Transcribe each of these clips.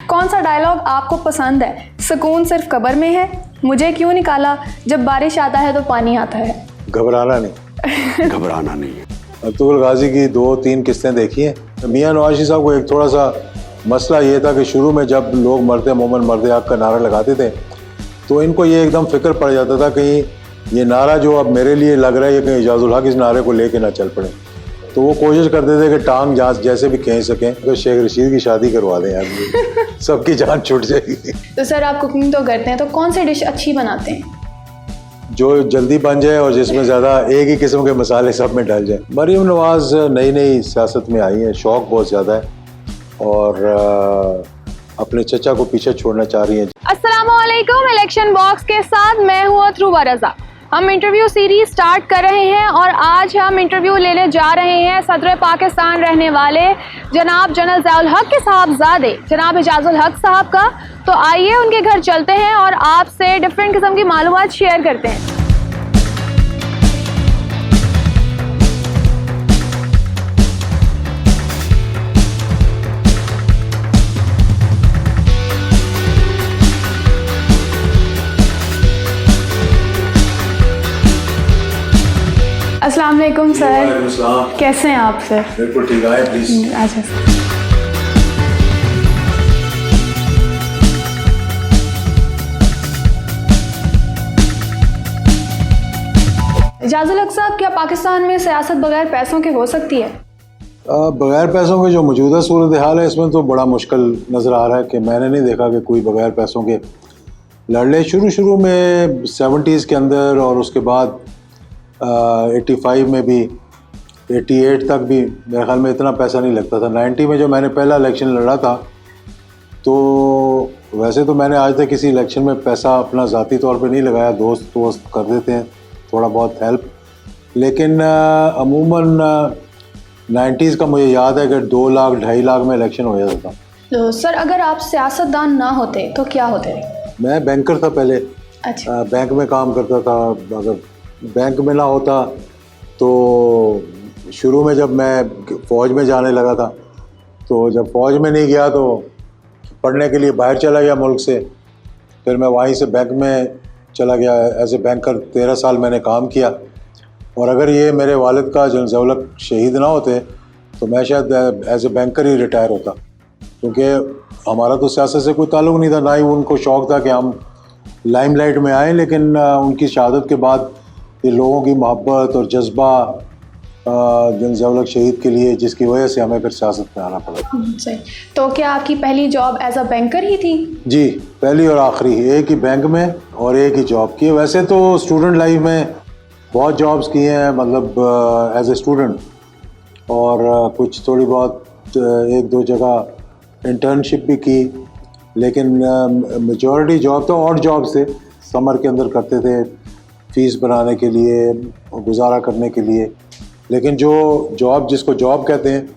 कौन सा डायलॉग आपको पसंद है? सुकून सिर्फ कब्र में है, मुझे क्यों निकाला, जब बारिश आता है तो पानी आता है। घबराना नहीं। घबराना नहीं। अब्दुल गाजी की 2-3 किस्तें देखी हैं। मियाँ नवाज शरीफ साहब को एक थोड़ा सा मसला ये था कि शुरू में जब लोग मरते मोमन मरते आग का नारा लगाते थे तो इनको ये एकदम फिक्र पड़ जाता था कहीं ये नारा जो अब मेरे लिए लग रहा है ये कहीं इजाजुल हक इस नारे को लेके ना चल पड़े। तो वो कोशिश करते थे कि टांग जैसे भी खींच सकें तो शेख रशीद की शादी करवा दें यार, सबकी जान छूट जाएगी। तो सर आप कुकिंग तो करते हैं, तो कौन सी डिश अच्छी बनाते हैं? जो जल्दी बन जाए और जिसमें ज़्यादा एक ही किस्म के मसाले सब में डाल जाए। मरीम नवाज नई सियासत में आई है, शौक़ बहुत ज़्यादा है और अपने चचा को पीछे छोड़ना चाह रही हैं। अस्सलामुअलैकुम, इलेक्शन बॉक्स के साथ मैं हूँ अथरूबा रज़ा। हम इंटरव्यू सीरीज स्टार्ट कर रहे हैं और आज हम इंटरव्यू लेने जा रहे हैं सदर पाकिस्तान रहने वाले जनाब जनरल ज़ियाउल हक के साहबजादे जनाब एजाजुल हक साहब का। तो आइए उनके घर चलते हैं और आपसे डिफरेंट किस्म की मालूमात शेयर करते हैं। अस्सलाम वालेकुम सर, कैसे हैं आप सर? बिल्कुल ठीक है, प्लीज अच्छा। एजाजुल हक साहब, क्या पाकिस्तान में सियासत बगैर पैसों के हो सकती है? बगैर पैसों के जो मौजूदा सूरत हाल है इसमें तो बड़ा मुश्किल नज़र आ रहा है कि मैंने नहीं देखा कि कोई बगैर पैसों के लड़ ले। शुरू में 70s के अंदर और उसके बाद 85 में भी, 88 तक भी मेरे ख्याल में इतना पैसा नहीं लगता था। 90 में जो मैंने पहला इलेक्शन लड़ा था तो वैसे तो मैंने आज तक किसी इलेक्शन में पैसा अपना ज़ाती तौर पे नहीं लगाया, दोस्त कर देते हैं थोड़ा बहुत हेल्प, लेकिन अमूमन 90s का मुझे याद है कि 2 लाख 2.5 लाख में इलेक्शन हो जाता था। तो सर अगर आप सियासतदान ना होते तो क्या होते? मैं बैंकर था पहले। अच्छा। बैंक में काम करता था। अगर बैंक में ना होता तो शुरू में जब मैं फ़ौज में जाने लगा था तो जब फ़ौज में नहीं गया तो पढ़ने के लिए बाहर चला गया मुल्क से, फिर मैं वहीं से बैंक में चला गया एज ए बैंकर। 13 साल मैंने काम किया और अगर ये मेरे वालिद का जनरल ज़ियाउल हक शहीद ना होते तो मैं शायद एज ए बैंकर ही रिटायर होता, क्योंकि हमारा तो सियासत से कोई ताल्लुक़ नहीं था, ना ही उनको शौक़ था कि हम लाइमलाइट में आएँ। लेकिन उनकी शहादत के बाद ये लोगों की मोहब्बत और जज्बा जनरल ज़ियाउल हक शहीद के लिए, जिसकी वजह से हमें फिर सियासत में आना पड़ा। सही। तो क्या आपकी पहली जॉब एज अ बैंकर ही थी? जी, पहली और आखिरी एक ही बैंक में और एक ही जॉब की। वैसे तो स्टूडेंट लाइफ में बहुत जॉब्स की हैं, मतलब एज ए स्टूडेंट, और कुछ थोड़ी बहुत 1-2 जगह इंटर्नशिप भी की, लेकिन मेजॉरिटी जॉब तो ऑड जॉब्स थे, समर के अंदर करते थे फीस बनाने के लिए, गुजारा करने के लिए। लेकिन जो जॉब जिसको जॉब कहते हैं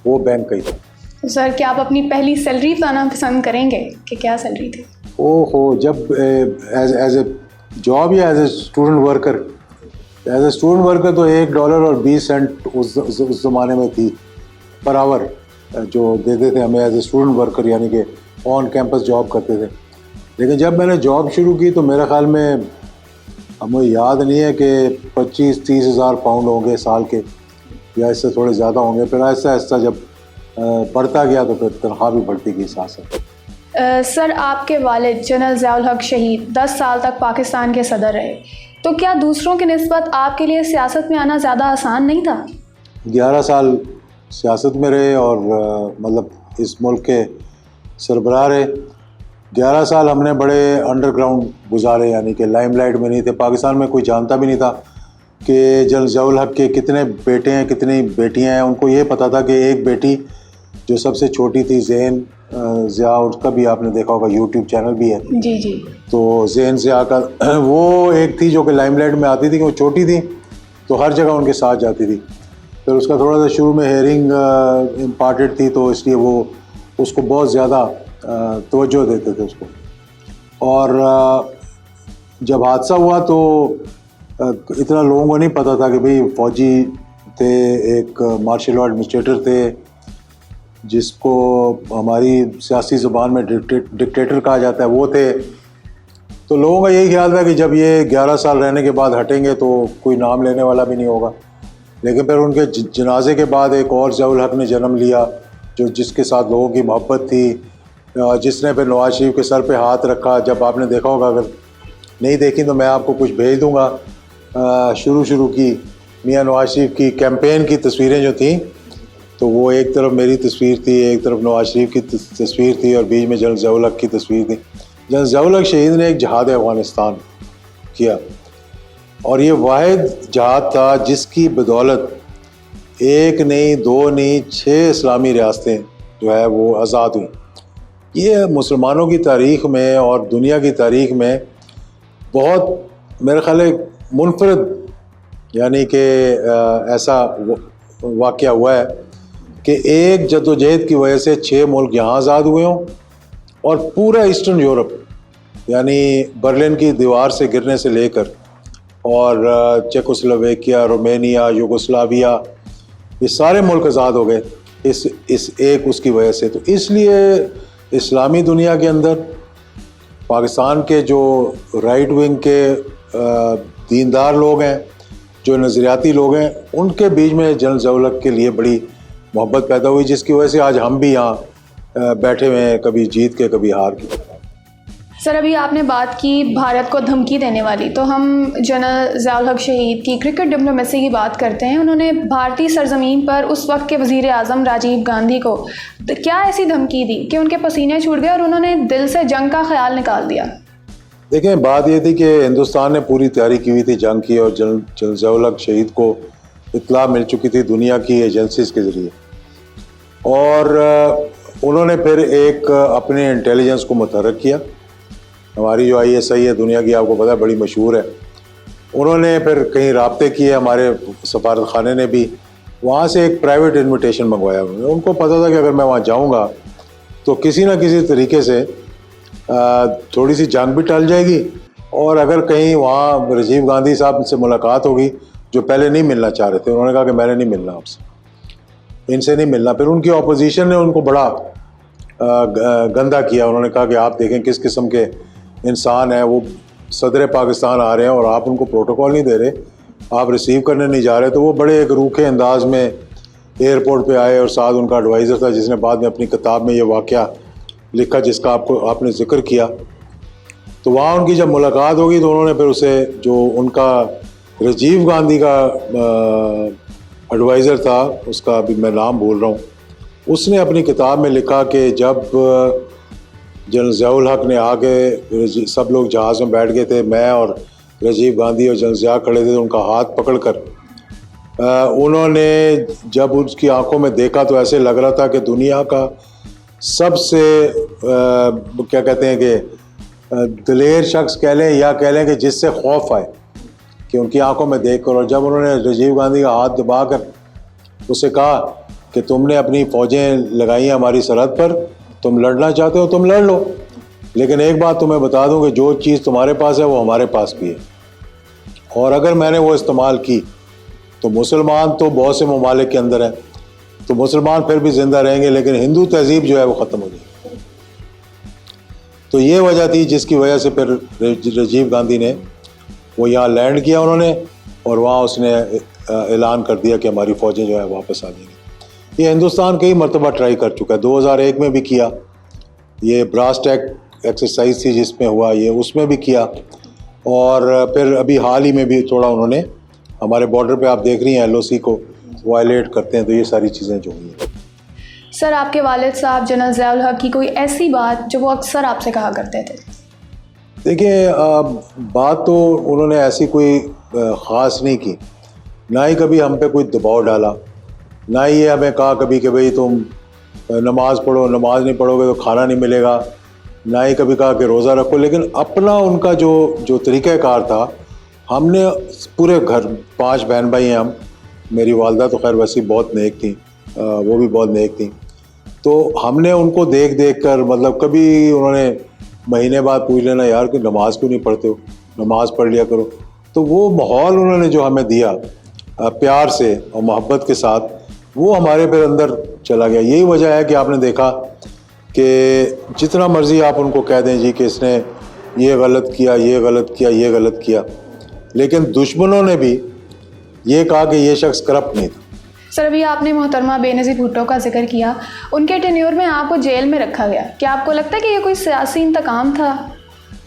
वो बैंक का ही था। तो सर क्या आप अपनी पहली सैलरी बताना पसंद करेंगे कि क्या सैलरी थी? ओहो, जब एज ए जॉब या as a student worker? As a student worker तो $1.20 उस ज़माने में थी पर आवर जो देते थे हमें एज ए स्टूडेंट वर्कर, यानी कि ऑन कैंपस जॉब करते थे। लेकिन जब मैंने जॉब शुरू की तो मेरे ख्याल में, अब मुझे याद नहीं है कि 25-30 हज़ार पाउंड होंगे साल के या इससे थोड़े ज़्यादा होंगे। फिर ऐसा जब बढ़ता गया तो फिर तनख्वाह भी बढ़ती गई साथ साथ। सर आपके वालिद जनरल ज़ियाउल हक शहीद 10 साल तक पाकिस्तान के सदर रहे, तो क्या दूसरों की निस्बत आपके लिए सियासत में आना ज़्यादा आसान नहीं था? 11 साल सियासत में रहे और मतलब इस मुल्क के सरबराह रहे। 11 साल हमने बड़े अंडरग्राउंड गुजारे, यानी कि लाइमलाइट में नहीं थे। पाकिस्तान में कोई जानता भी नहीं था कि जनरल ज़ियाउल हक के कितने बेटे हैं, कितनी बेटियां हैं। उनको ये पता था कि एक बेटी जो सबसे छोटी थी ज़ेन ज़िया, उसका भी आपने देखा होगा, यूट्यूब चैनल भी है। जी जी। तो ज़ेन ज़िया का वो एक थी जो कि लाइमलाइट में आती थी, कि वो छोटी थी तो हर जगह उनके साथ जाती थी। फिर उसका थोड़ा सा शुरू में हेयरिंग इम्पार्टेड थी तो इसलिए वो उसको बहुत ज़्यादा तवज्जो देते थे उसको। और जब हादसा हुआ तो इतना लोगों को नहीं पता था कि भाई फ़ौजी थे, एक मार्शल लॉ एडमिनिस्ट्रेटर थे, जिसको हमारी सियासी ज़ुबान में डिक्टेटर कहा जाता है, वो थे। तो लोगों का यही ख्याल था कि जब ये 11 साल रहने के बाद हटेंगे तो कोई नाम लेने वाला भी नहीं होगा। लेकिन फिर उनके जनाजे के बाद एक और ज़ियाउल हक ने जन्म लिया, जो जिसके साथ लोगों की मोहब्बत थी, जिसने फिर नवाज शरीफ के सर पे हाथ रखा। जब आपने देखा होगा, अगर नहीं देखी तो मैं आपको कुछ भेज दूँगा, शुरू की मियां नवाज शरीफ की कैंपेन की तस्वीरें जो थी, तो वो एक तरफ मेरी तस्वीर थी, एक तरफ नवाज शरीफ की तस्वीर थी और बीच में जनरल ज़ियाउल हक की तस्वीर थी। जनरल ज़ियाउल हक शहीद ने एक जहाद अफ़गानिस्तान किया और ये वाहिद जहाद था जिसकी बदौलत एक नहीं, दो नहीं, 6 इस्लामी रियासतें जो है वो आज़ाद हुई। ये मुसलमानों की तारीख़ में और दुनिया की तारीख़ में बहुत मेरे ख़्याल है मुनफरद यानी कि ऐसा वाक़या हुआ है कि एक जद्दोजहद की वजह से 6 मुल्क यहाँ आज़ाद हुए हों और पूरा ईस्टर्न यूरोप यानी बर्लिन की दीवार से गिरने से लेकर और चेकोस्लोवेकिया, रोमेनिया, यूगोस्लाविया, ये सारे मुल्क आज़ाद हो गए इस एक उसकी वजह से। तो इसलिए इस्लामी दुनिया के अंदर पाकिस्तान के जो राइट विंग के दीनदार लोग हैं, जो नज़रियाती लोग हैं, उनके बीच में जनरल ज़ियाउल हक के लिए बड़ी मोहब्बत पैदा हुई, जिसकी वजह से आज हम भी यहाँ बैठे हुए हैं, कभी जीत के कभी हार के। सर, अभी आपने बात की भारत को धमकी देने वाली, तो हम जनरल ज़ियाउल हक शहीद की क्रिकेट डिप्लोमेसी की बात करते हैं। उन्होंने भारतीय सरजमीन पर उस वक्त के वज़ीर आज़म राजीव गांधी को क्या ऐसी धमकी दी कि उनके पसीने छूट गए और उन्होंने दिल से जंग का ख्याल निकाल दिया? देखें, बात ये थी कि हिंदुस्तान ने पूरी तैयारी की हुई थी जंग की और जनरल ज़ियाउल हक शहीद को इत्तला मिल चुकी थी दुनिया की एजेंसीज़ के ज़रिए, और उन्होंने फिर एक अपने इंटेलिजेंस को मुतहर्रिक किया। हमारी जो ISI है दुनिया की, आपको पता है, बड़ी मशहूर है। उन्होंने फिर कहीं राब्ते किए, हमारे सफारत खाने ने भी वहाँ से एक प्राइवेट इन्विटेशन मंगवाया। उनको पता था कि अगर मैं वहाँ जाऊँगा तो किसी न किसी तरीके से थोड़ी सी जंग भी टल जाएगी, और अगर कहीं वहाँ राजीव गांधी साहब से मुलाकात होगी जो पहले नहीं मिलना चाह रहे थे। उन्होंने कहा कि मैंने नहीं मिलना आपसे, इनसे नहीं मिलना। फिर उनकी ऑपोजिशन ने उनको बड़ा गंदा किया। उन्होंने कहा कि आप देखें किस किस्म के इंसान हैं, वो सदर पाकिस्तान आ रहे हैं और आप उनको प्रोटोकॉल नहीं दे रहे, आप रिसीव करने नहीं जा रहे। तो वो बड़े एक रूखे अंदाज में एयरपोर्ट पे आए और साथ उनका एडवाइज़र था, जिसने बाद में अपनी किताब में ये वाक़या लिखा जिसका आपने ज़िक्र किया। तो वहाँ उनकी जब मुलाकात होगी तो उन्होंने फिर उसे, जो उनका राजीव गांधी का एडवाइज़र था, उसका अभी मैं नाम भूल रहा हूँ, उसने अपनी किताब में लिखा कि जब जनरल ज़ियाउल हक ने आके, सब लोग जहाज़ में बैठ गए थे, मैं और राजीव गांधी और जनरल ज़िया खड़े थे, तो उनका हाथ पकड़कर उन्होंने जब उसकी आंखों में देखा तो ऐसे लग रहा था कि दुनिया का सबसे क्या कहते हैं कि दिलेर शख्स कह लें या कह लें कि जिससे खौफ आए कि उनकी आंखों में देखकर। और जब उन्होंने राजीव गांधी का हाथ दबाकर उसे कहा कि तुमने अपनी फ़ौजें लगाई हैं हमारी सरहद पर, तुम लड़ना चाहते हो तुम लड़ लो, लेकिन एक बात तुम्हें बता दूं कि जो चीज़ तुम्हारे पास है वो हमारे पास भी है, और अगर मैंने वो इस्तेमाल की तो मुसलमान तो बहुत से ममालिक के अंदर है, तो मुसलमान फिर भी ज़िंदा रहेंगे, लेकिन हिंदू तहजीब जो है वो ख़त्म हो जाएगी। तो ये वजह थी जिसकी वजह से फिर राजीव गांधी ने वो यहाँ लैंड किया उन्होंने, और वहाँ उसने ऐलान कर दिया कि हमारी फ़ौजें जो है वापस आ जाएंगी। ये हिंदुस्तान कई मरतबा ट्राई कर चुका है, 2001 में भी किया, ये ब्रास टैक एक्सरसाइज थी जिसमें हुआ, ये उसमें भी किया, और फिर अभी हाल ही में भी थोड़ा उन्होंने हमारे बॉर्डर पे, आप देख रही हैं, LOC को वायलेट करते हैं। तो ये सारी चीज़ें जो हुई हैं। सर, आपके वालिद साहब जनरल ज़ियाउल हक की कोई ऐसी बात जो वो अक्सर आपसे कहा करते थे? देखिए, बात तो उन्होंने ऐसी कोई ख़ास नहीं की, ना ही कभी हम पे कोई दबाव डाला, ना ही ये हमें कहा कभी कि भाई तुम नमाज़ पढ़ो, नमाज नहीं पढ़ोगे तो खाना नहीं मिलेगा, ना ही कभी कहा कि रोज़ा रखो। लेकिन अपना उनका जो तरीक़ाकार था, हमने पूरे घर 5 बहन भाई हैं हम, मेरी वालदा तो खैर वैसी बहुत नेक थी, वो भी बहुत नेक थी, तो हमने उनको देख कर, मतलब कभी उन्होंने महीने बाद पूछ लेना, यार कि नमाज क्यों नहीं पढ़ते हो, नमाज पढ़ लिया करो। तो वो माहौल उन्होंने जो हमें दिया प्यार से और मोहब्बत के साथ, वो हमारे फिर अंदर चला गया। यही वजह है कि आपने देखा कि जितना मर्जी आप उनको कह दें जी कि इसने ये गलत किया, ये गलत किया, ये गलत किया, लेकिन दुश्मनों ने भी ये कहा कि ये शख्स करप्ट नहीं था। सर, अभी आपने मोहतरमा बेनज़ीर भुट्टो का जिक्र किया, उनके टेन्योर में आपको जेल में रखा गया। क्या आपको लगता है कि ये कोई सियासी इंतकाम था?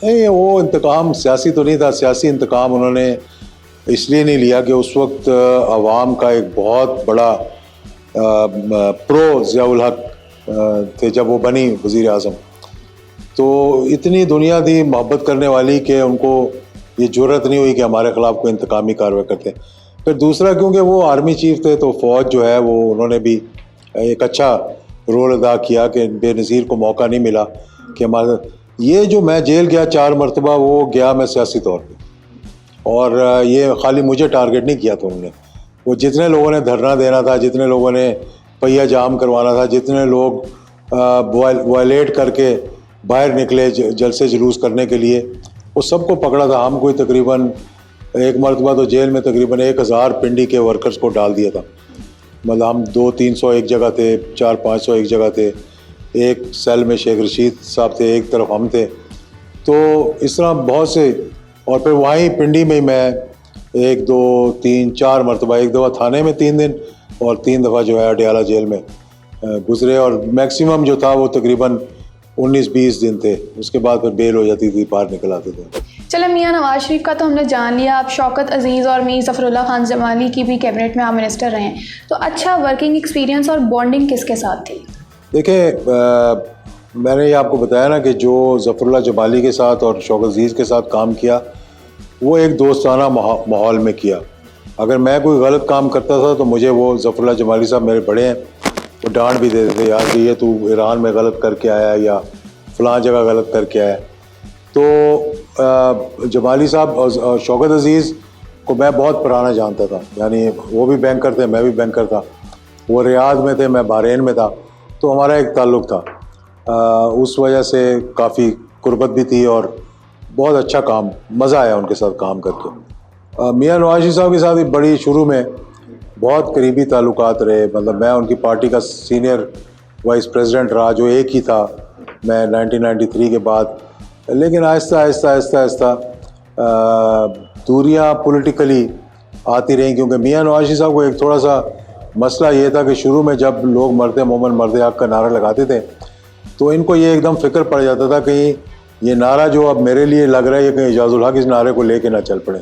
नहीं, वो इंतकाम सियासी तो नहीं था। सियासी इंतकाम उन्होंने इसलिए नहीं लिया कि उस वक्त अवाम का एक बहुत बड़ा प्रो ज़ियाउल हक थे जब वो बनी वज़ीर आज़म। तो इतनी दुनिया थी मोहब्बत करने वाली कि उनको ये जुर्रत नहीं हुई कि हमारे ख़िलाफ़ कोई इंतकामी कार्रवाई करते। फिर दूसरा, क्योंकि वो आर्मी चीफ थे तो फ़ौज जो है वो उन्होंने भी एक अच्छा रोल अदा किया कि बेनज़ीर को मौका नहीं मिला कि हमारे ये जो मैं जेल गया 4 मरतबा, वो गया मैं सियासी तौर पे, और ये खाली मुझे टारगेट नहीं किया था उन्होंने। वो जितने लोगों ने धरना देना था, जितने लोगों ने पहिया जाम करवाना था, जितने लोग वायलेट करके बाहर निकले जलसे जुलूस करने के लिए, वो सबको पकड़ा था। हम कोई तकरीबन एक मरतबा तो जेल में तकरीबन 1000 पिंडी के वर्कर्स को डाल दिया था। मतलब हम 200-300 एक जगह थे, 400-500 एक जगह थे। एक सेल में शेख रशीद साहब थे, एक तरफ हम थे। तो इस तरह बहुत से, और फिर वहीं पिंडी में ही मैं 1, 2, 3, 4 मरतबा, एक दफ़ा थाने में 3 दिन और 3 दफ़ा जो है अडयाला जेल में गुजरे, और मैक्सिमम जो था वो तकरीबन 19-20 दिन थे। उसके बाद फिर बेल हो जाती थी, बाहर निकल आते थे। चलो, मियां नवाज शरीफ का तो हमने जान लिया, आप शौकत अजीज़ और मीर ज़फ़रुल्लाह खान जमाली की भी कैबिनेट में आप मिनिस्टर रहे हैं। तो अच्छा वर्किंग एक्सपीरियंस और बॉन्डिंग किसके साथ थी? देखिए, मैंने ये आपको बताया ना कि जो ज़फ़रुल्लाह जमाली के साथ और शौकत अजीज़ के साथ काम किया, वो एक दोस्ताना माहौल में किया। अगर मैं कोई गलत काम करता था तो मुझे वो ज़फ़रुल्लाह जमाली साहब मेरे बड़े हैं, वो डांट भी देते थे, यार ये तू ईरान में गलत करके आया या फ़लाँ जगह गलत करके आया। तो जमाली साहब और शौकत अजीज़ को मैं बहुत पुराना जानता था, यानी वो भी बैंकर थे, मैं भी बैंकर था। वो रियाद में थे, मैं बहरीन में था, तो हमारा एक ताल्लुक़ था। उस वजह से काफ़ी कुर्बत भी थी और बहुत अच्छा काम, मज़ा आया उनके साथ काम करके। मियां नवाज शरीफ साहब के साथ भी बड़ी शुरू में बहुत करीबी ताल्लुकात रहे। मतलब मैं उनकी पार्टी का सीनियर वाइस प्रेसिडेंट रहा, जो एक ही था मैं 1993 के बाद। लेकिन आहिस्ता आहिस्ता आहिस्ता आहिस्ता दूरियाँ पॉलिटिकली आती रहीं, क्योंकि मियां नवाज शरीफ साहब को एक थोड़ा सा मसला ये था कि शुरू में जब लोग मर्दे मोमन मर्दे हक का नारा लगाते थे तो इनको ये एकदम फ़िक्र पड़ जाता था कहीं ये नारा जो अब मेरे लिए लग रहा है, ये कहीं एजाजुल हक इस नारे को लेके ना चल पड़े।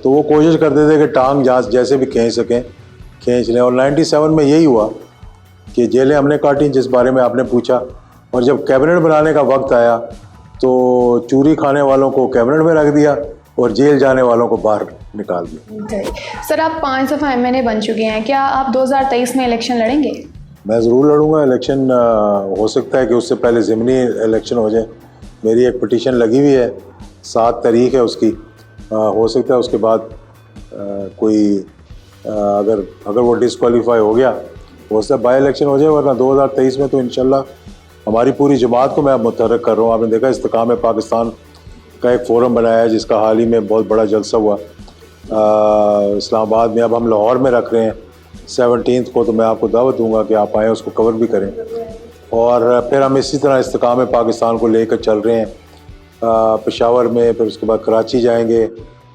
तो वो कोशिश करते थे कि टांग जैसे भी खींच सकें खींच लें, और 97 में यही हुआ कि जेलें हमने काटी, जिस बारे में आपने पूछा। और जब कैबिनेट बनाने का वक्त आया तो चूरी खाने वालों को कैबिनेट में रख दिया और जेल जाने वालों को बाहर निकाल दिया। सर, आप 5 दफ़ा MNA बन चुके हैं, क्या आप 2023 में इलेक्शन लड़ेंगे? मैं ज़रूर लड़ूंगा इलेक्शन। हो सकता है कि उससे पहले ज़िमनी इलेक्शन हो जाए। मेरी एक पिटीशन लगी हुई है, 7 तारीख है उसकी। हो सकता है उसके बाद कोई अगर वो डिसक्वालीफाई हो गया हो सकता है बाई इलेक्शन हो जाए, वरना 2023 में तो इंशाल्लाह हमारी पूरी जमात को मैं मुतहर्रिक कर रहा हूँ। आपने देखा इस्तेकाम पाकिस्तान का एक फ़ोरम बनाया है जिसका हाल ही में बहुत बड़ा जलसा हुआ इस्लामाबाद में। अब हम लाहौर में रख रहे हैं 17 को, तो मैं आपको दावत दूंगा कि आप आएँ, उसको कवर भी करें। और फिर हम इसी तरह इस्तेकाम पाकिस्तान को लेकर चल रहे हैं पेशावर में, फिर उसके बाद कराची जाएंगे,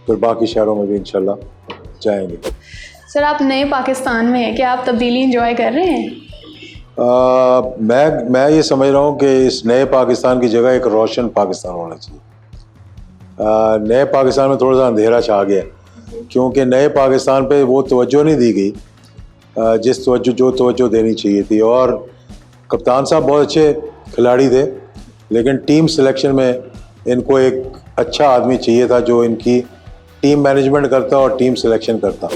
फिर बाकी शहरों में भी इंशाल्लाह जाएंगे। सर, आप नए पाकिस्तान में हैं, क्या आप तब्दीली इंजॉय कर रहे हैं? मैं ये समझ रहा हूँ कि इस नए पाकिस्तान की जगह एक रोशन पाकिस्तान होना चाहिए। नए पाकिस्तान में थोड़ा सा अंधेरा छा गया, क्योंकि नए पाकिस्तान पे वो तवज्जो नहीं दी गई जिस तवज्जो देनी चाहिए थी। और कप्तान साहब बहुत अच्छे खिलाड़ी थे, लेकिन टीम सिलेक्शन में इनको एक अच्छा आदमी चाहिए था जो इनकी टीम मैनेजमेंट करता और टीम सिलेक्शन करता।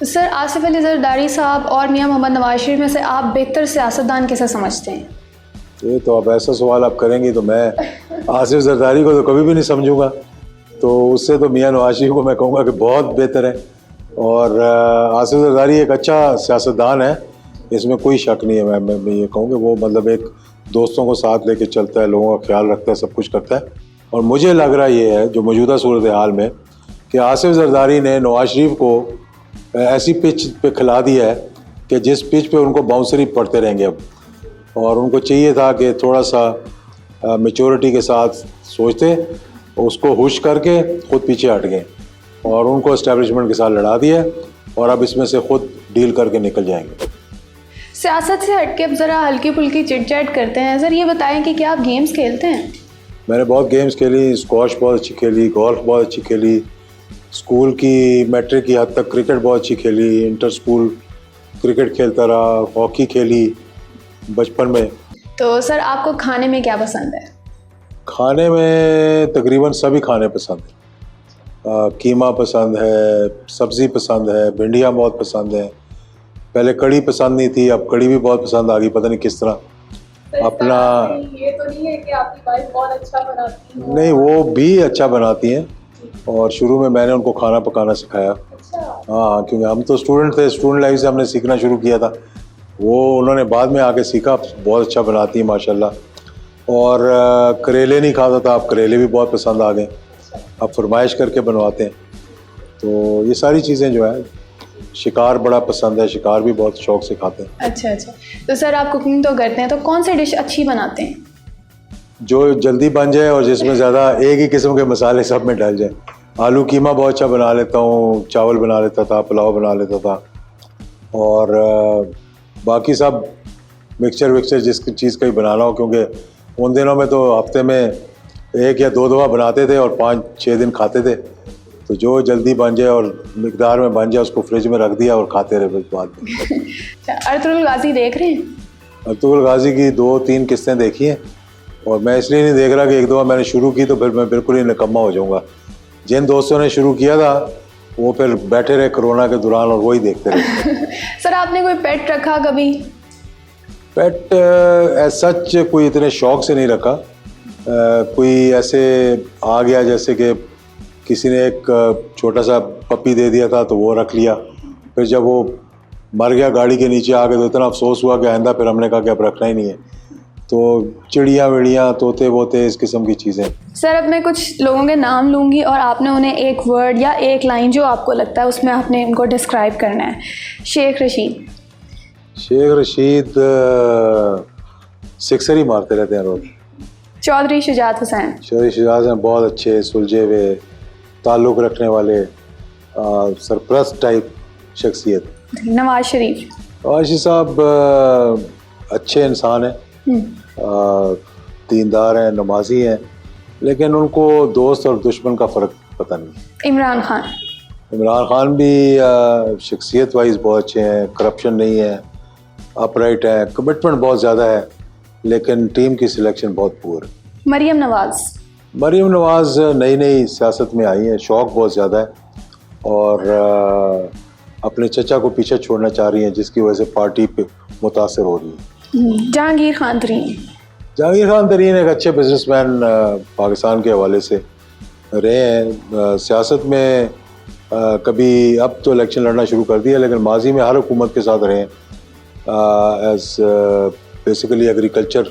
सर, आसिफ अली ज़रदारी साहब और मियां मोहम्मद नवाज शरीफ में से आप बेहतर सियासतदान किसे समझते हैं? ये तो अब ऐसा सवाल आप करेंगे तो मैं आसिफ ज़रदारी को तो कभी भी नहीं समझूंगा, तो उससे तो मियां नवाज शरीफ को मैं कहूँगा कि बहुत बेहतर है। और आसिफ ज़रदारी एक अच्छा सियासतदान है, इसमें कोई शक नहीं है। मैं ये कहूँगा वो मतलब एक दोस्तों को साथ लेके चलता है, लोगों का ख्याल रखता है, सब कुछ करता है। और मुझे लग रहा ये है जो मौजूदा सूरत हाल में कि आसिफ ज़रदारी ने नवाज शरीफ को ऐसी पिच पे खिला दिया है कि जिस पिच पे उनको बाउंसरी पड़ते रहेंगे अब, और उनको चाहिए था कि थोड़ा सा मैच्योरिटी के साथ सोचते, उसको हुश करके खुद पीछे हट गए और उनको एस्टेब्लिशमेंट के साथ लड़ा दिया और अब इसमें से खुद डील करके निकल जाएंगे। सियासत से हटके अब ज़रा हल्की फुल्की चिट चैट करते हैं। सर ये बताएं कि क्या आप गेम्स खेलते हैं? मैंने बहुत गेम्स खेली, स्क्वॉश बहुत अच्छी खेली, गोल्फ बहुत अच्छी खेली, स्कूल की मैट्रिक की हद तक क्रिकेट बहुत अच्छी खेली, इंटर स्कूल क्रिकेट खेलता रहा, हॉकी खेली बचपन में। तो सर आपको खाने में क्या पसंद है? खाने में तकरीबन सभी खाने पसंद है। कीमा पसंद है, सब्ज़ी पसंद है, भिंडियाँ बहुत पसंद है। पहले कड़ी पसंद नहीं थी, अब कड़ी भी बहुत पसंद आ गई, पता नहीं किस तरह। अपना ये तो नहीं है कि आपकी वाइफ बहुत अच्छा बनाती है? नहीं, वो भी अच्छा बनाती हैं और शुरू में मैंने उनको खाना पकाना सिखाया। अच्छा। हाँ, क्योंकि हम तो स्टूडेंट थे, स्टूडेंट लाइफ से हमने सीखना शुरू किया था। वो उन्होंने बाद में आके सीखा, बहुत अच्छा बनाती है माशाल्लाह। और करेले नहीं खाता था, अब करेले भी बहुत पसंद आ गए, अब फरमाइश करके बनवाते हैं। तो ये सारी चीज़ें जो है, शिकार बड़ा पसंद है, शिकार भी बहुत शौक से खाते हैं। अच्छा अच्छा। तो सर आप कुकिंग तो करते हैं, तो कौन सी डिश अच्छी बनाते हैं? जो जल्दी बन जाए और जिसमें ज़्यादा एक ही किस्म के मसाले सब में डाल जाए। आलू कीमा बहुत अच्छा बना लेता हूँ, चावल बना लेता था, पुलाव बना लेता था, और बाकी सब मिक्सचर विक्सचर जिस चीज़ का ही बनाना हो, क्योंकि उन दिनों में तो हफ्ते में 1 या 2 दफ़ा बनाते थे और 5-6 दिन खाते थे। तो जो जल्दी बन जाए और मिकदार में बन जाए उसको फ्रिज में रख दिया और खाते रहे बाद में। अर्तुगरुल गाजी देख रहे हैं? अर्तुगरुल गाजी की 2-3 किस्तें देखी हैं, और मैं इसलिए नहीं देख रहा कि एक दफ़ा मैंने शुरू की तो फिर मैं बिल्कुल ही निकम्मा हो जाऊँगा। जिन दोस्तों ने शुरू किया था वो फिर बैठे रहे कोरोना के दौरान और वही देखते रहे। सर आपने कोई पेट रखा कभी? पेट सच कोई इतने शौक से नहीं रखा। कोई ऐसे आ गया, जैसे कि किसी ने एक छोटा सा पपी दे दिया था तो वो रख लिया। फिर जब वो मर गया गाड़ी के नीचे आ गए तो इतना अफसोस हुआ कि आइंदा फिर हमने कहा कि अब रखना ही नहीं है। तो चिड़िया विड़िया, तोते वोते, इस किस्म की चीज़ें। सर अब मैं कुछ लोगों के नाम लूँगी और आपने उन्हें एक वर्ड या एक लाइन जो आपको लगता है उसमें आपने उनको डिस्क्राइब करना है। शेख रशीद। शेख रशीद सिक्सर ही मारते रहते हैं रोज। चौधरी शुजात हुसैन। चौधरी शुजात हुसैन बहुत अच्छे, सुलझे हुए, ताल्लुक़ रखने वाले, सरप्रस्त टाइप शख्सियत। नवाज शरीफ। नवाज शरीफ साहब अच्छे इंसान हैं, दीनदार हैं, नमाजी हैं, लेकिन उनको दोस्त और दुश्मन का फ़र्क पता नहीं। इमरान खान। इमरान खान भी शख्सियत वाइज बहुत अच्छे हैं, करप्शन नहीं है, अपराइट है, कमिटमेंट बहुत ज़्यादा है, लेकिन टीम की सिलेक्शन बहुत पुअर है। मरीम नवाज़। मरीम नवाज़ नई नई सियासत में आई है, शौक़ बहुत ज़्यादा है और अपने चचा को पीछे छोड़ना चाह रही हैं, जिसकी वजह से पार्टी पे मुतासर हो रही है। जहांगीर खान तरीन। जहांगीर खान तरीन एक अच्छे बिजनेसमैन पाकिस्तान के हवाले से रहे हैं। सियासत में कभी, अब तो इलेक्शन लड़ना शुरू कर दिया, लेकिन माजी में हर हुकूमत के साथ रहे हैं। एज बेसिकली एग्रीकल्चर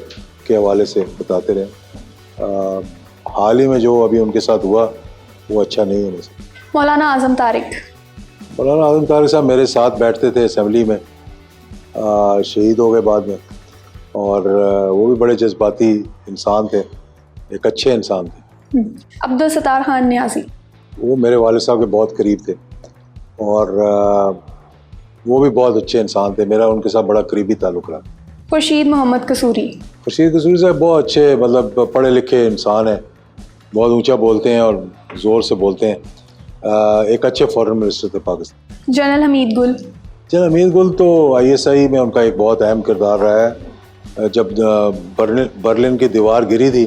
के हवाले से बताते रहे। हाल ही में जो अभी उनके साथ हुआ वो अच्छा नहीं है। मौलाना आज़म तारिक। मौलाना आज़म तारिक साहब मेरे साथ बैठते थे असेंबली में, शहीद हो गए बाद में, और वो भी बड़े जज्बाती इंसान थे, एक अच्छे इंसान थे। अब्दुल सत्तार खान न्याज़ी। वो मेरे वालिद साहब के बहुत करीब थे और वो भी बहुत अच्छे इंसान थे, मेरा उनके साथ बड़ा करीबी ताल्लुक़ रहा। खुर्शीद मोहम्मद कसूरी। खुर्शीद कसूरी साहब बहुत अच्छे, मतलब पढ़े लिखे इंसान हैं, बहुत ऊंचा बोलते हैं और ज़ोर से बोलते हैं। एक अच्छे फॉरेन मिनिस्टर थे पाकिस्तान। जनरल हमीद गुल। जनरल हमीद गुल तो ISI में उनका एक बहुत अहम किरदार रहा है। जब बर्लिन की दीवार गिरी थी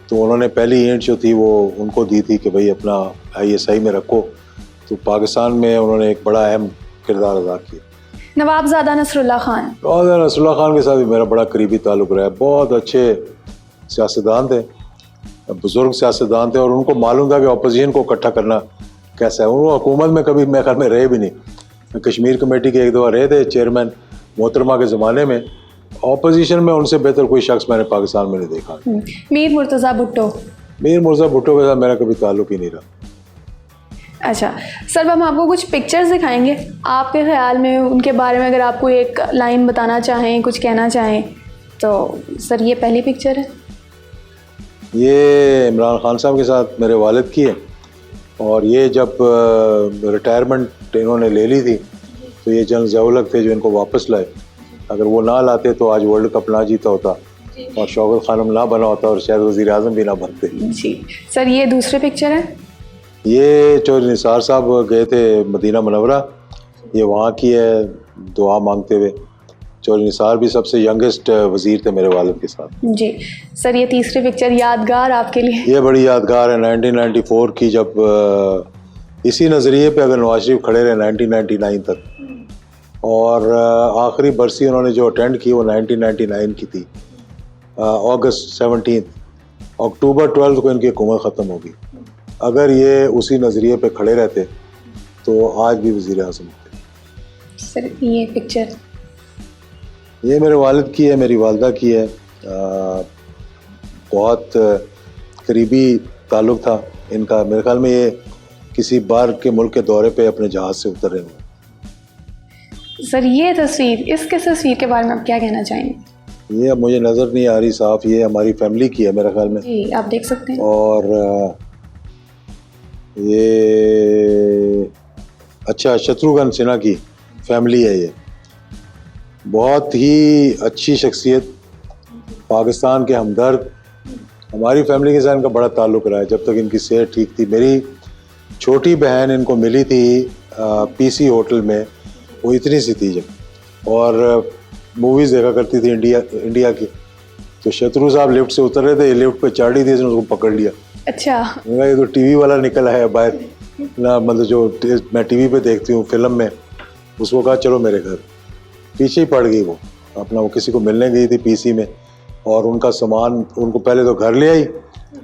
तो उन्होंने पहली ईंट जो थी वो उनको दी थी कि भाई अपना ISI में रखो, तो पाकिस्तान में उन्होंने एक बड़ा अहम किरदार अदा किया। नवाबज़ादा नसरुल्लाह खान। नवाबज़ादा नसरुल्लाह खान के साथ भी मेरा बड़ा करीबी ताल्लुक़ रहा है। बहुत अच्छे सियासतदान थे, बुज़ुर्ग सियासतदान थे, और उनको मालूम था कि अपोजिशन को इकट्ठा करना कैसा है। वो हुकूमत में कभी मेरे ख्याल में रहे भी नहीं। कश्मीर कमेटी के एक दफ़ा रहे थे चेयरमैन मोहतरमा के ज़माने में। ऑपोजिशन में उनसे बेहतर कोई शख्स मैंने पाकिस्तान में नहीं देखा। मीर मुर्तज़ा भुट्टो। मीर मुर्तज़ा भुट्टो के साथ मेरा कभी ताल्लुक़ ही नहीं रहा। अच्छा सर, हम आपको कुछ पिक्चर्स दिखाएंगे, आपके ख्याल में उनके बारे में अगर आपको एक लाइन बताना चाहें, कुछ कहना चाहें तो सर ये पहली पिक्चर है। ये इमरान खान साहब के साथ मेरे वालिद की है, और ये जब रिटायरमेंट इन्होंने ले ली थी तो ये जनरल ज़िया-उल-हक थे जो इनको वापस लाए। अगर वो ना लाते तो आज वर्ल्ड कप ना जीता होता और शौकत खानम ना बना होता और शायद वज़ीर आज़म भी ना बनते। जी सर, ये दूसरी पिक्चर है। ये चौधरी निसार साहब गए थे मदीना मुनव्वरा, ये वहाँ की है दुआ मांगते हुए। चौधरी निसार भी सबसे यंगेस्ट वज़ीर थे मेरे वालिद के साथ। जी सर, ये तीसरी पिक्चर यादगार आपके लिए। ये बड़ी यादगार है 1994 की, जब इसी नज़रिए पे अगर नवाज शरीफ खड़े रहे 1999 तक, और आखिरी बरसी उन्होंने जो अटेंड की वो 1999 की थी, अगस्त 17, अक्टूबर 12 को इनकी हुकूमत ख़त्म होगी। अगर ये उसी नज़रिए पे खड़े रहते तो आज भी वज़ीर आज़म होते। सर ये पिक्चर, ये मेरे वालिद की है, मेरी वालदा की है। बहुत करीबी ताल्लुक़ था इनका। मेरे ख्याल में ये किसी बार के मुल्क के दौरे पे अपने जहाज़ से उतर रहे हुए। सर ये तस्वीर, इसके तस्वीर के बारे में आप क्या कहना चाहेंगे? ये अब मुझे नज़र नहीं आ रही साफ, ये हमारी फैमिली की है मेरे ख्याल में। जी आप देख सकते हैं। और ये अच्छा शत्रुघ्न सिन्हा की फैमिली है। ये बहुत ही अच्छी शख्सियत, पाकिस्तान के हमदर्द। हमारी फैमिली के साथ इनका बड़ा ताल्लुक़ रहा है जब तक इनकी सेहत ठीक थी। मेरी छोटी बहन इनको मिली थी पीसी होटल में, वो इतनी सी थी जब, और मूवीज़ देखा करती थी इंडिया की। तो शत्रु साहब लिफ्ट से उतर रहे थे, लिफ्ट पे चढ़ी थी, इसने उसको पकड़ लिया। अच्छा, ये तो टीवी वाला निकल है बाहर ना, मतलब जो मैं टीवी पे देखती हूँ फिल्म में, उसको कहा चलो मेरे घर। पीछे ही पड़ गई वो अपना, वो किसी को मिलने गई थी पीसी में, और उनका सामान उनको पहले तो घर ले आई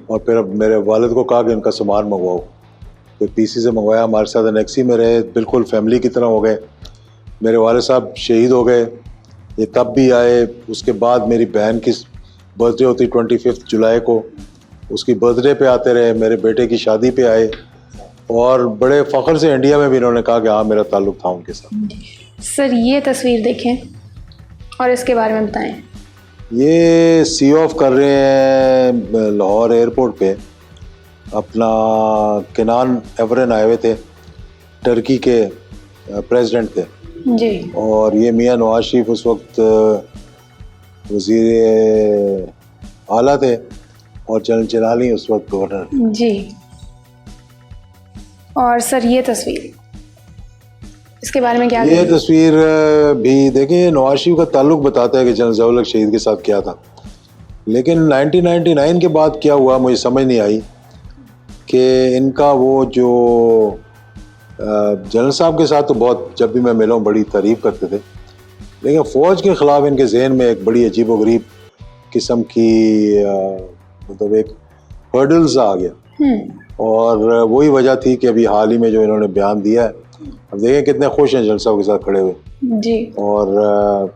और फिर मेरे वालिद को कहा कि उनका सामान मंगवाओ। फिर पीसी से मंगवाया, हमारे साथ अनेक्सी में रहे, बिल्कुल फैमिली की तरह हो गए। मेरे वालिद साहब शहीद हो गए, ये तब भी आए। उसके बाद मेरी बहन की बर्थडे होती 25 जुलाई को, उसकी बर्थडे पे आते रहे। मेरे बेटे की शादी पे आए, और बड़े फ़ख्र से इंडिया में भी इन्होंने कहा कि हाँ मेरा ताल्लुक़ था उनके साथ। सर ये तस्वीर देखें और इसके बारे में बताएं। ये सी ऑफ कर रहे हैं लाहौर एयरपोर्ट पे, अपना केनान एवरन आए हुए थे, टर्की के प्रेसिडेंट थे जी। और ये मियाँ नवाज शरीफ उस वक्त वज़ीर आला थे और जनरल जलाली उस वक्त गवर्नर जी। और सर ये तस्वीर, इसके बारे में क्या? ये तस्वीर भी देखिए, नवाज शरीफ का ताल्लुक़ बताता है कि जनरल ज़िया-उल-हक शहीद के साथ क्या था। लेकिन 1999 के बाद क्या हुआ मुझे समझ नहीं आई कि इनका वो जो जनरल साहब के साथ तो बहुत, जब भी मैं मिला हूँ बड़ी तारीफ़ करते थे, लेकिन फ़ौज के ख़िलाफ़ इनके जहन में एक बड़ी अजीब व गरीब किस्म की मतलब एक हर्डल्स आ गया। और वही वजह थी कि अभी हाल ही में जो इन्होंने बयान दिया है, अब देखें कितने खुश हैं जनरल साहब के साथ खड़े हुए जी। और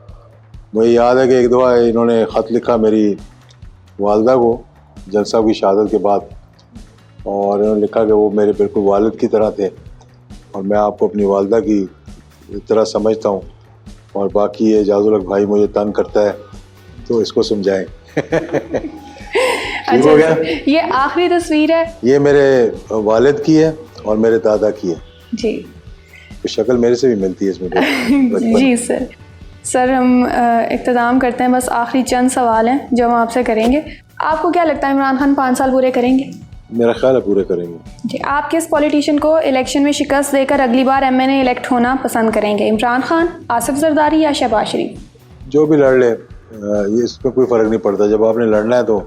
मुझे याद है कि एक दफ़ा इन्होंने ख़त लिखा मेरी वालदा को जनरल साहब की शहादत के बाद, और इन्होंने लिखा कि वो मेरे बिल्कुल वालिद की तरह थे और मैं आपको अपनी वालदा की तरह समझता हूँ, और बाकी ये ज़िया-उल-हक भाई मुझे तंग करता है तो इसको समझाएं। ठीक हो गया। ये आखिरी तस्वीर है, ये मेरे वालिद की है और मेरे दादा की है जी। तो शक्ल मेरे से भी मिलती है इसमें। जी सर हम इख्तिताम करते हैं, बस आखिरी चंद सवाल हैं जो हम आपसे करेंगे। आपको क्या लगता है इमरान खान 5 साल पूरे करेंगे? मेरा ख्याल है पूरे करेंगे जी। आप किस पॉलिटिशियन को इलेक्शन में शिकस्त देकर अगली बार MNA इलेक्ट होना पसंद करेंगे? इमरान खान, आसिफ जरदारी या शहबाज शरीफ? जो भी लड़ ले, ये इसमें कोई फ़र्क नहीं पड़ता। जब आपने लड़ना है तो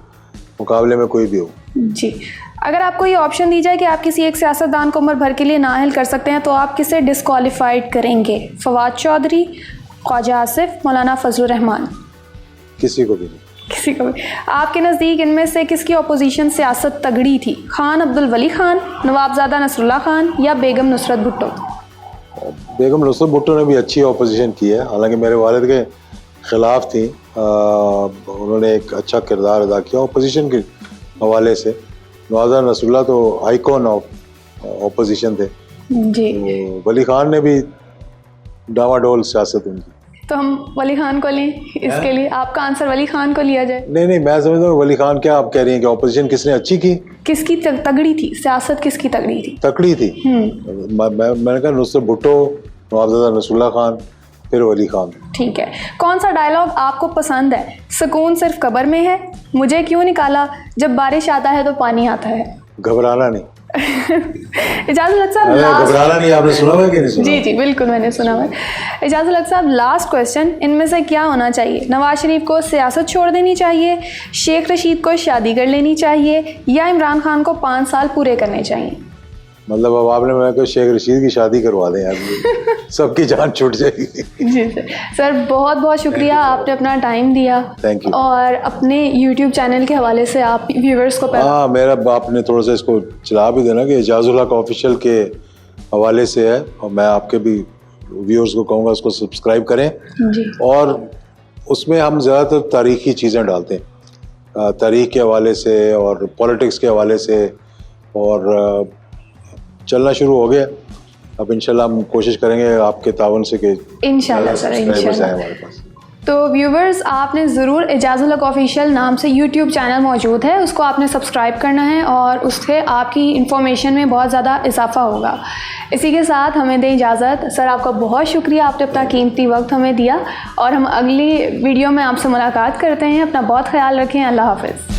मुकाबले में कोई भी हो। जी। अगर आपको ये ऑप्शन दी जाए कि आप किसी एक सियासतदान को उम्र भर के लिए नाअहल कर सकते हैं तो आप किसे डिस्क्वालीफाइड करेंगे? फवाद चौधरी, ख्वाजा आसिफ, मौलाना फजलुर रहमान? किसी को भी नहीं। किसी को भी। आपके नज़दीक इनमें से किसकी अपोजिशन सियासत तगड़ी थी? खान अब्दुल वली खान, नवाबजादा नसरुल्लाह खान या बेगम नुसरत भुट्टो? बेगम नुसरत भुट्टो ने भी अच्छी अपोजिशन की है, हालांकि मेरे वालिद के ख़िलाफ़ थी। उन्होंने एक अच्छा किरदार अदा किया अपोजिशन के हवाले से। नवाबजादा नसरुल्लाह तो आइकॉन ऑफ अपोजिशन थे। जी। तो वली खान ने भी डावाडोल सियासत उनकी। तो हम वली खान को लें इसके लिए, आपका आंसर वली खान को लिया जाए? नहीं, मैं समझता हूँ वली खान, क्या आप कह रही हैं कि ऑपोजिशन किसने अच्छी की? किसकी तगड़ी थी सियासत, किसकी तगड़ी थी? तकड़ी थी। मैंने कहा नुसरत भुट्टो, नवाबजादा नसरुल्लाह खान, फिर वली खान। ठीक है। कौन सा डायलॉग आपको पसंद है? सुकून सिर्फ कब्र में है, मुझे क्यों निकाला, जब बारिश आता है तो पानी आता है। घबराना नहीं। इजाज़त हक साहब, घबराना नहीं, आपने सुना हुआ कि नहीं सुना? जी जी बिल्कुल मैंने सुना हुआ। इजाज़त हक साहब, लास्ट क्वेश्चन, इनमें से क्या होना चाहिए? नवाज शरीफ को सियासत छोड़ देनी चाहिए, शेख रशीद को शादी कर लेनी चाहिए, या इमरान खान को 5 साल पूरे करने चाहिए? मतलब अब आपने मैं को शेख रशीद की शादी करवा दें यार, सबकी जान छूट जाएगी। जी सर, बहुत बहुत शुक्रिया, आपने अपना टाइम दिया। Thank you. और अपने यूट्यूब चैनल के हवाले से आप व्यूवर्स को हाँ, मेरा बाप ने थोड़ा सा इसको चला भी देना कि एजाजुल हक ऑफिशियल के हवाले से है, और मैं आपके भी व्यूअर्स को कहूँगा उसको सब्सक्राइब करें जी। और उसमें हम ज़्यादातर तारीख़ी चीज़ें डालते हैं, तारीख़ के हवाले से और पॉलिटिक्स के हवाले से, और चलना शुरू हो गया। अब इंशाल्लाह हम कोशिश करेंगे आपके तावन से कि इंशाल्लाह सर, इंशाल्लाह। हमारे पास। तो व्यूवर्स, आपने ज़रूर एजाजुल हक ऑफिशियल नाम से यूट्यूब चैनल मौजूद है, उसको आपने सब्सक्राइब करना है और उससे आपकी इन्फॉर्मेशन में बहुत ज़्यादा इजाफा होगा। इसी के साथ हमें दें इजाज़त। सर, आपका बहुत शुक्रिया, आपने अपना कीमती वक्त हमें दिया, और हम अगली वीडियो में आपसे मुलाकात करते हैं। अपना बहुत ख्याल रखें। अल्लाह हाफ़िज़।